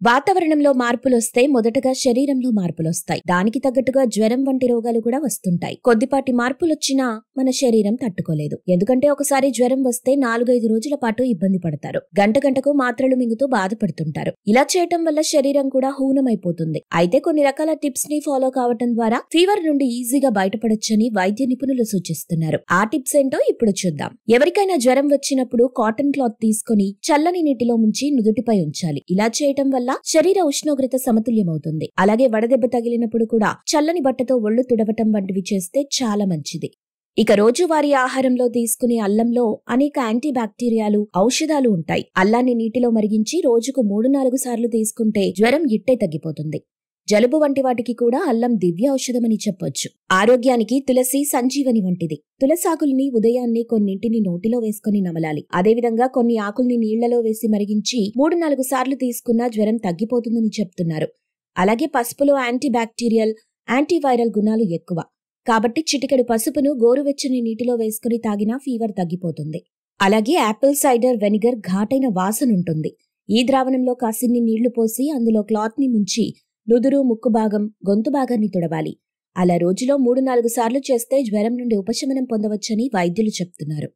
వాతావరణంలో మార్పులొస్తే మొదటగా శరీరంలో మార్పులొస్తాయి. దానికి తగ్గట్టుగా జ్వరం వంటి రోగాలు కూడా వస్తుంటాయి. కొద్దిపాటి మార్పులొచ్చినా మన శరీరం తట్టుకోలేదు. ఎందుకంటే ఒకసారి జ్వరం వస్తే 4-5 రోజుల పాటు ఇబ్బంది పడతారు. గంటకు మాత్రలు మింగుతూ బాధపడుతుంటారు. ఇలా చేయటం వల్ల శరీరం కూడా హూనమైపోతుంది. అయితే కొన్ని రకాల టిప్స్ ని ఫాలో కావటం ద్వారా ఫీవర్ నుండి ఈజీగా బయటపడొచ్చని వైద్య నిపుణులు సూచిస్తున్నారు. ఆ టిప్స్ ఏంటో ఇప్పుడు చూద్దాం. ఎవరికైనా జ్వరం వచ్చినప్పుడు కాటన్ క్లాత్ తీసుకుని చల్లని నీటిలో ముంచి నుదుటిపై ఉంచాలి. ఇలా చేయటం వల్ల శరీర ఉష్ణోగ్రత సమతుల్యమవుతుంది. అలాగే వడదెబ్బ తగిలినప్పుడు కూడా చల్లని బట్టతో ఒళ్లు తుడవటం వంటివి చేస్తే చాలా మంచిది. ఇక రోజువారీ ఆహారంలో తీసుకునే అల్లంలో అనేక యాంటీ బ్యాక్టీరియాలు, ఔషధాలు ఉంటాయి. అల్లాన్ని నీటిలో మరిగించి రోజుకు 3-4 సార్లు తీసుకుంటే జ్వరం ఇట్టే తగ్గిపోతుంది. జలుబు వంటి వాటికి కూడా అల్లం దివ్య ఔషధమని చెప్పొచ్చు. ఆరోగ్యానికి తులసి సంజీవని వంటిది. తులసాకుల్ని ఉదయాన్నే కొన్నింటిని నోటిలో వేసుకుని నమలాలి. అదేవిధంగా కొన్ని ఆకుల్ని నీళ్లలో వేసి మరిగించి 3-4 సార్లు తీసుకున్నా జ్వరం తగ్గిపోతుందని చెప్తున్నారు. అలాగే పసుపులో యాంటీ బ్యాక్టీరియల్, యాంటీవైరల్ గుణాలు ఎక్కువ. కాబట్టి చిటికెడు పసుపును గోరువెచ్చని నీటిలో వేసుకుని తాగినా ఫీవర్ తగ్గిపోతుంది. అలాగే యాపిల్ సైడర్ వెనిగర్ ఘాటైన వాసనుంటుంది. ఈ ద్రావణంలో కాసిన్ని నీళ్లు పోసి అందులో క్లాత్ ని ముంచి నుదురు, ముక్కు భాగం, గొంతు భాగాన్ని తుడవాలి. అలా రోజులో 3-4 సార్లు చేస్తే జ్వరం నుండి ఉపశమనం పొందవచ్చని వైద్యులు చెప్తున్నారు.